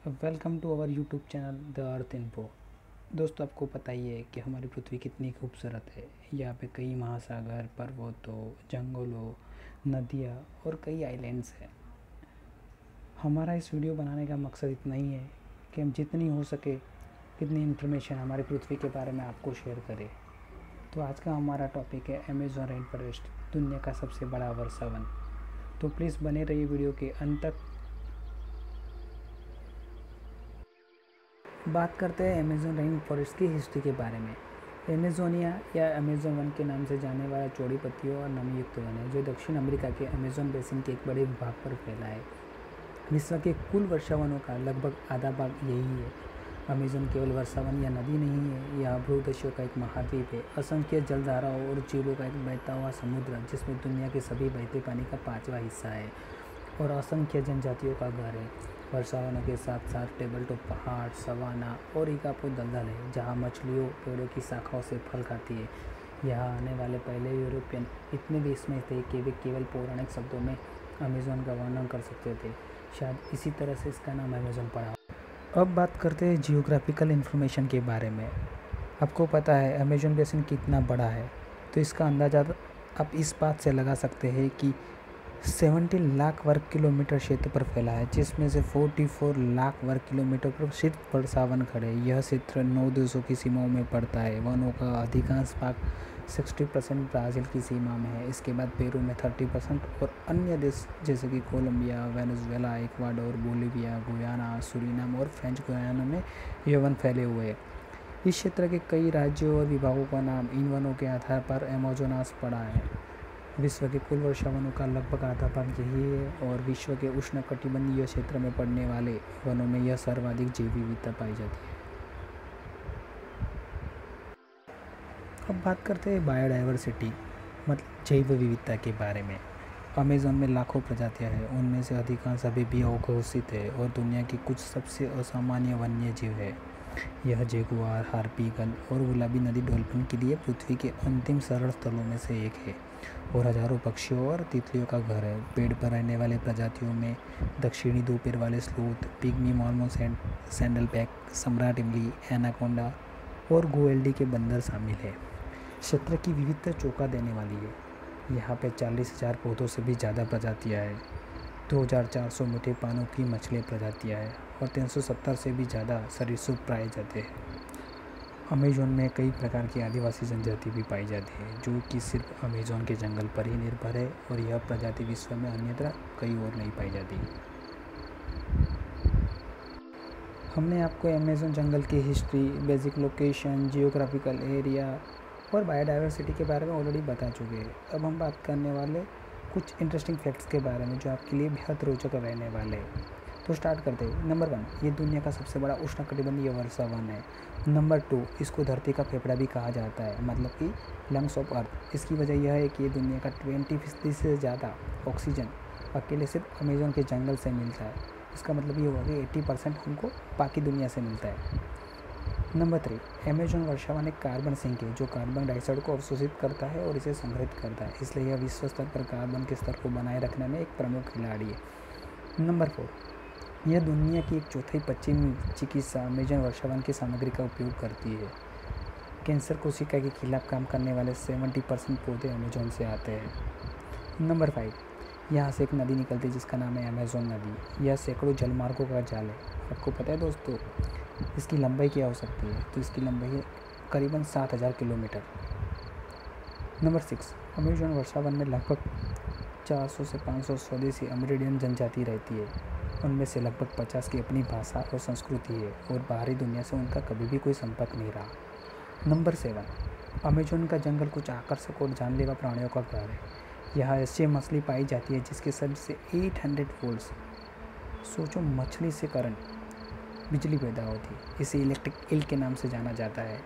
Welcome to our YouTube channel the Earth Info. दोस्तों, आपको पता ही है कि हमारी पृथ्वी कितनी खूबसूरत है। यहाँ पे कई महासागर, पर्वतों, जंगलों, नदियाँ और कई आइलैंड्स हैं। हमारा इस वीडियो बनाने का मकसद इतना ही है कि हम जितनी हो सके कितनी इन्फॉर्मेशन हमारी पृथ्वी के बारे में आपको शेयर करें। तो आज का हमारा टॉपिक है अमेज़न रेन फॉरेस्ट, दुनिया का सबसे बड़ा वर्षा वन। तो प्लीज़ बने रहिए वीडियो के अंत तक। बात करते हैं अमेज़न रेन फॉरेस्ट की हिस्ट्री के बारे में। अमेज़ोनिया या अमेज़न वन के नाम से जाने वाला चौड़ी पत्तियों और नमी युक्त वन है जो दक्षिण अमेरिका के अमेज़न बेसिन के एक बड़े विभाग पर फैला है। विश्व के कुल वर्षा वनों का लगभग आधा भाग यही है। अमेज़न केवल वर्षा वन या नदी नहीं है, यह भूमध्य का एक महाद्वीप है, असंख्य जलधाराओं और झीलों का एक बहता हुआ समुद्र जिसमें दुनिया के सभी बहते पानी का 5वां हिस्सा है और असंख्य जनजातियों का घर है। वर्षा वनों के साथ साथ टेबल टॉप पहाड़, सवाना और इकापो दलदल है जहाँ मछलियों पेड़ों की शाखाओं से फल खाती है। यहाँ आने वाले पहले यूरोपियन इतने विस्मय थे कि वे केवल पौराणिक शब्दों में अमेज़न का वर्णन कर सकते थे। शायद इसी तरह से इसका नाम अमेज़न पड़ा। अब बात करते हैं जियोग्राफिकल इन्फॉर्मेशन के बारे में। आपको पता है अमेज़न बेसिन कितना बड़ा है, तो इसका अंदाज़ा आप इस बात से लगा सकते हैं कि 70 लाख वर्ग किलोमीटर क्षेत्र पर फैला है, जिसमें से 44 लाख वर्ग किलोमीटर पर सिर्फ वर्षा वन खड़े। यह क्षेत्र 9 देशों की सीमाओं में पड़ता है। वनों का अधिकांश भाग 60% ब्राज़ील की सीमा में है। इसके बाद पेरू में 30% और अन्य देश जैसे कि Colombia, Venezuela, Ecuador, Bolivia, Guyana, Suriname और फ्रेंच गुयाना में ये वन फैले हुए हैं। इस क्षेत्र के कई राज्यों और विभागों का नाम इन वनों के आधार पर अमेज़ोनास पड़ा है। विश्व के कुल वर्षा वनों का लगभग आधा भाग यही है और विश्व के उष्णकटिबंधीय क्षेत्र में पड़ने वाले वनों में यह सर्वाधिक जैव विविधता पाई जाती है। अब बात करते हैं बायोडाइवर्सिटी मतलब जैव विविधता के बारे में। अमेज़न में लाखों प्रजातियां हैं, उनमें से अधिकांश अभी भी अघोषित है और दुनिया की कुछ सबसे असामान्य वन्य जीव है। यह जगुआर, हार्पीगल और गुलाबी नदी डॉल्फिन के लिए पृथ्वी के अंतिम शरण स्थलों में से एक है और हजारों पक्षियों और तितलियों का घर है। पेड़ पर रहने वाले प्रजातियों में दक्षिणी दो पैर वाले स्लोथ, पिग्मी मार्मोसेट, सैंडलबैक, सम्राट इमली, एनाकोंडा और गोएल्डी के बंदर शामिल है। क्षेत्र की विविधता चौंका देने वाली है। यहाँ पे 40,000 पौधों से भी ज़्यादा प्रजातियाँ हैं, 2,400 मीठे पानों की मछली प्रजातियाँ हैं और 370 से भी ज़्यादा सरीसृप पाए जाते हैं। अमेज़न में कई प्रकार की आदिवासी जनजाति भी पाई जाती है जो कि सिर्फ अमेज़न के जंगल पर ही निर्भर है और यह प्रजाति विश्व में अन्यत्र कहीं और नहीं पाई जाती। हमने आपको अमेज़न जंगल की history, basic location, geographical area और बायोडाइवर्सिटी के बारे में ऑलरेडी बता चुके हैं। अब हम बात करने वाले कुछ इंटरेस्टिंग फैक्ट्स के बारे में जो आपके लिए बेहद रोचक रहने वाले हैं। तो स्टार्ट करते हैं। नंबर 1, ये दुनिया का सबसे बड़ा उष्णकटिबंधीय वर्षा वन है। नंबर 2, इसको धरती का फेफड़ा भी कहा जाता है, मतलब कि लंग्स ऑफ अर्थ। इसकी वजह यह है कि ये दुनिया का 20% से ज़्यादा ऑक्सीजन अकेले सिर्फ अमेज़न के जंगल से मिलता है। इसका मतलब ये हुआ कि 80% हमको बाकी दुनिया से मिलता है। नंबर 3, अमेज़न वर्षा वन एक कार्बन सिंक है जो कार्बन डाइऑक्साइड को अवशोषित करता है और इसे संग्रहित करता है, इसलिए यह विश्व स्तर पर कार्बन के स्तर को बनाए रखने में एक प्रमुख खिलाड़ी है। नंबर 4, यह दुनिया की एक चौथाई पश्चिमी चिकित्सा अमेज़न वर्षा वन की सामग्री का उपयोग करती है। कैंसर कोशिका के खिलाफ काम करने वाले 70% पौधे अमेज़न से आते हैं। नंबर 5, यहाँ से एक नदी निकलती है जिसका नाम है अमेज़न नदी। यह सैकड़ों जलमार्गों का जाल है। आपको पता है दोस्तों इसकी लंबाई क्या हो सकती है? तो इसकी लंबाई है करीबन 7,000 किलोमीटर। नंबर 6, अमेज़न वर्षा वन में लगभग 400 से 500 स्वदेशी अमेरिडियन जनजाति रहती है। उनमें से लगभग 50 की अपनी भाषा और संस्कृति है और बाहरी दुनिया से उनका कभी भी कोई संपर्क नहीं रहा। नंबर 7, अमेज़न का जंगल कुछ आकर्षक और जानलेवा प्राणियों का घर है। यहाँ ऐसी मछली पाई जाती है जिसके शरीर से 800 वोल्ट्स, सोचो मछली से करंट, बिजली पैदा होती है। इसे इलेक्ट्रिक ईल के नाम से जाना जाता है।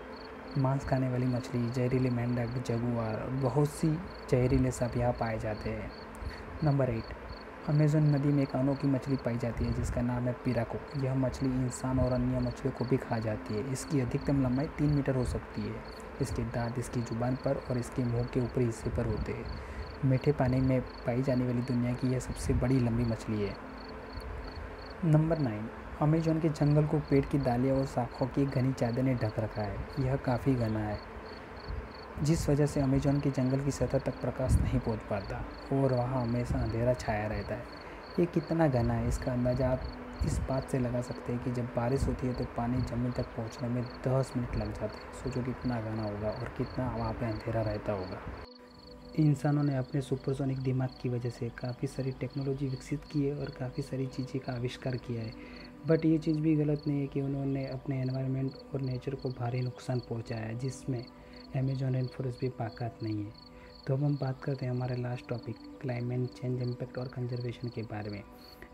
मांस खाने वाली मछली, जहरीले मेंढक, जगुआर और बहुत सी जहरीले सांप यहाँ पाए जाते हैं। नंबर 8, अमेज़न नदी में एक अनोखी मछली पाई जाती है जिसका नाम है पिराको। यह मछली इंसान और अन्य मछलियों को भी खा जाती है। इसकी अधिकतम लंबाई 3 मीटर हो सकती है। इसके दांत इसकी जुबान पर और इसके मुंह के ऊपरी हिस्से पर होते हैं। मीठे पानी में पाई जाने वाली दुनिया की यह सबसे बड़ी लंबी मछली है। नंबर 9, अमेज़न के जंगल को पेड़ की डालियों और शाखाओं की एक घनी चादर ने ढक रखा है। यह काफ़ी घना है, जिस वजह से अमेज़न के जंगल की सतह तक प्रकाश नहीं पहुंच पाता और वहाँ हमेशा अंधेरा छाया रहता है। ये कितना घना है, इसका अंदाज़ा आप इस बात से लगा सकते हैं कि जब बारिश होती है तो पानी ज़मीन तक पहुंचने में 10 मिनट लग जाते हैं। सोचो कितना घना होगा और कितना वहाँ पे अंधेरा रहता होगा। इंसानों ने अपने सुपरसोनिक दिमाग की वजह से काफ़ी सारी टेक्नोलॉजी विकसित की है और काफ़ी सारी चीज़ें का आविष्कार किया है, बट ये चीज़ भी गलत नहीं है कि उन्होंने अपने एनवायरनमेंट और नेचर को भारी नुकसान पहुंचाया है, जिसमें अमेज़न रेन फॉरेस्ट भी बाकात नहीं है। तो अब हम बात करते हैं हमारे last topic climate change impact और कंजर्वेशन के बारे में।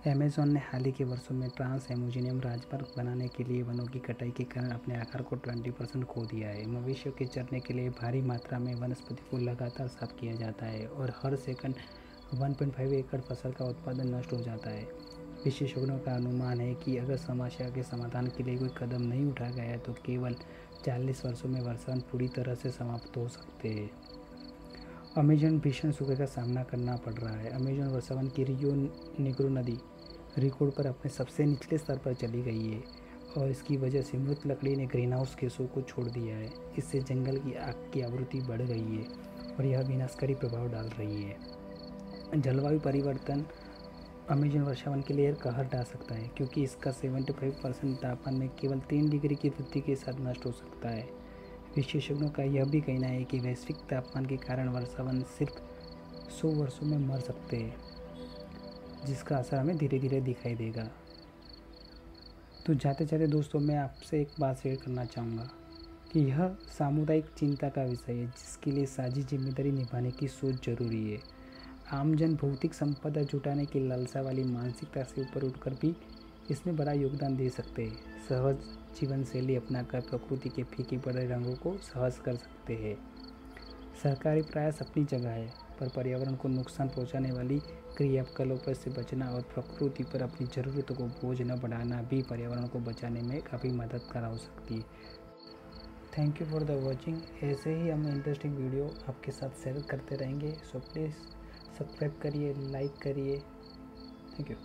अमेज़न ने हाल ही के वर्षों में ट्रांस एमोजिनियम राजमार्ग बनाने के लिए वनों की कटाई के कारण अपने आकार को 20% खो दिया है। मवेशियों के चरने के लिए भारी मात्रा में वनस्पति को लगातार साफ किया जाता है और हर सेकंड 1.5 एकड़ फसल का उत्पादन नष्ट हो जाता है। विशेषज्ञों का अनुमान है कि अगर समस्या के समाधान के लिए कोई कदम नहीं उठाया गया तो केवल 40 वर्षों में वर्षावन पूरी तरह से समाप्त हो सकते हैं। अमेज़न भीषण सूखे का सामना करना पड़ रहा है। अमेज़न वर्षावन की रियो निग्रो नदी रिकॉर्ड पर अपने सबसे निचले स्तर पर चली गई है और इसकी वजह से मृत लकड़ी ने ग्रीन हाउस गैसों को छोड़ दिया है। इससे जंगल की आग की आवृत्ति बढ़ गई है और यह विनाशकारी प्रभाव डाल रही है। जलवायु परिवर्तन अमेज़न वर्षावन के लिए कहर डाल सकता है, क्योंकि इसका 75% तापमान में केवल 3 डिग्री की वृद्धि के साथ नष्ट हो सकता है। विशेषज्ञों का यह भी कहना है कि वैश्विक तापमान के कारण वर्षावन सिर्फ 100 वर्षों में मर सकते हैं, जिसका असर हमें धीरे धीरे दिखाई देगा। तो जाते जाते दोस्तों, मैं आपसे एक बात शेयर करना चाहूँगा कि यह सामुदायिक चिंता का विषय है, जिसके लिए साझी जिम्मेदारी निभाने की सोच जरूरी है। आमजन भौतिक संपदा जुटाने की लालसा वाली मानसिकता से ऊपर उठकर भी इसमें बड़ा योगदान दे सकते हैं। सहज जीवन शैली अपनाकर प्रकृति के फीके पड़े रंगों को सहज कर सकते हैं। सरकारी प्रयास अपनी जगह है, पर पर्यावरण को नुकसान पहुंचाने वाली क्रियाकलापों से बचना और प्रकृति पर अपनी ज़रूरतों को बोझ न बढ़ाना भी पर्यावरण को बचाने में काफ़ी मददगार हो सकती है। Thank you for the watching. ऐसे ही हम इंटरेस्टिंग वीडियो आपके साथ शेयर करते रहेंगे। सो प्लीज़ सब्सक्राइब करिए, लाइक करिए। Thank you.